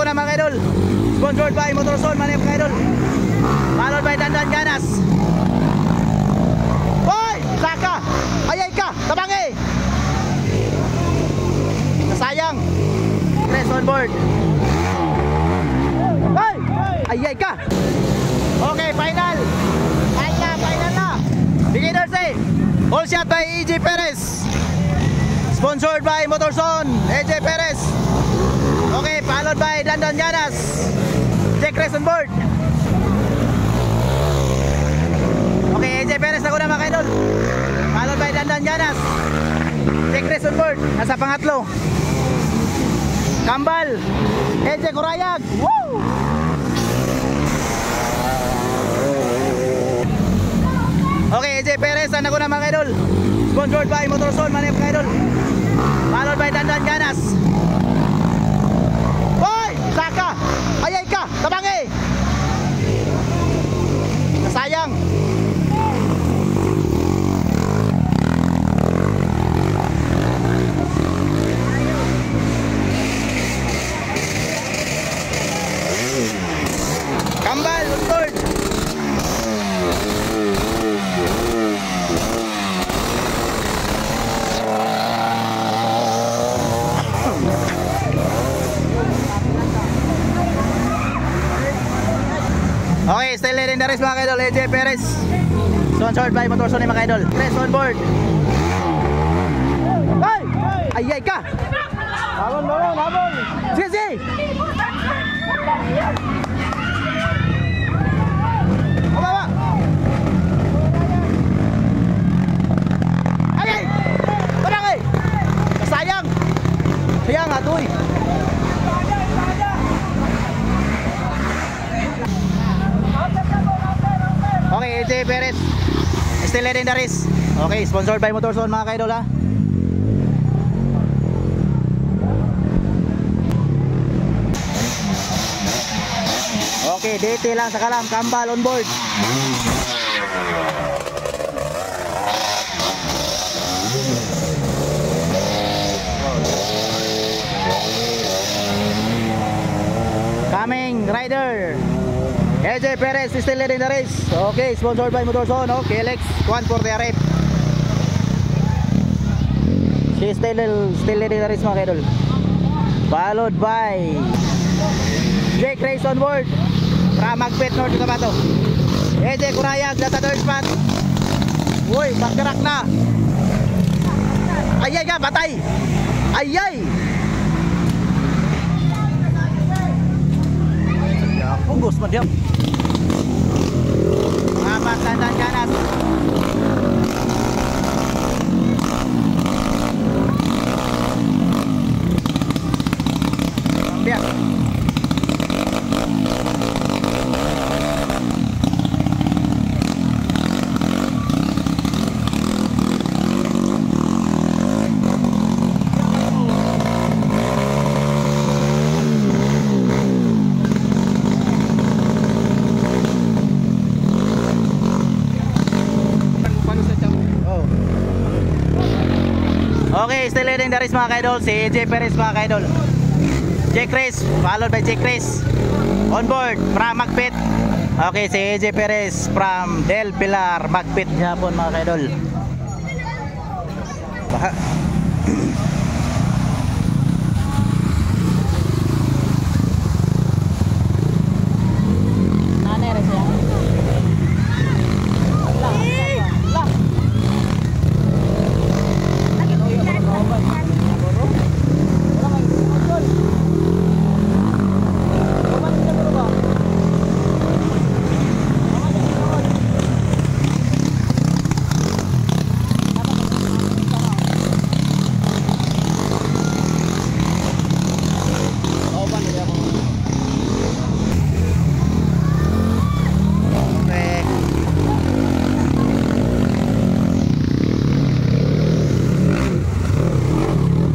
kuna mga idol. Sponsored by Motorson, mga idol. Followed by Dandan Ganas. Hoy! Saka! Ayay ka! Tabangi! Nasayang! Press on board. Hoy! Ayay ka! Okay, final! Final na! Beginners eh! All shot by AJ Perez. Sponsored by Motorson, AJ Perez. Okay, followed by Dandan Ganas. Check race on board. Okay, AJ Perez na kuna mga idol. Followed by Dandan Ganas. Check race on board. Nasa pangatlo. Kambal, AJ Kurayag. Woo! Okay, AJ Perez na kuna mga idol. Sponsored by Motorson, mga idol. Followed by Dandan Ganas. Hoy! Saka! Ayay ka! Tabangi! Nasayang! Kambal, third! Okay, still leading the race mga idol, AJ Perez. Sponsored by Motorson mga idol. Press on board. Ay! Ayay ka! Habon! Sige! Baba! Ayay! Parang eh! Kasayang! Sayang atoy! Okay, AJ Perez still leading the race. Okay, sponsored by Motorson mga kaidol ha. Okay, DT lang sa kalam, Kambal on board. Coming rider AJ Perez is still leading the race. Okay, sponsored by Motorson. Okay, Lex, 1 for the rep. She is still leading the race mga kaidol. Followed by Jake Race on board from Magpet North Cotabato. AJ Kurayag nasa third spot. Uy, pagkarak na. Ayay ka, batay. Ayay. Punggus madiam. Apat Dandan Ganas. Biar. Okay, still leading the race mga kaidol, si AJ Perez mga kaidol. Jake Race, followed by Jake Race. On board, from Magpet. Okay, si AJ Perez from Del Pilar, Magpet, Japon mga kaidol. Baha.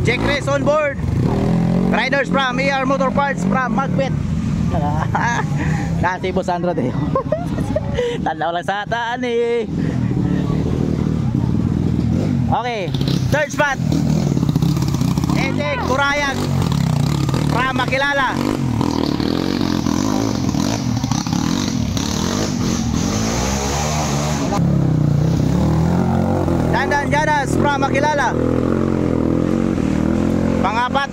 Jake Race on board. Riders from ER Motor Parts from Magpet. Kasi Boss Sandro tayo. Tanaw lang sa ataan eh. Okay, third spot AJ Kurayag from Makilala. makilala. Pangapat,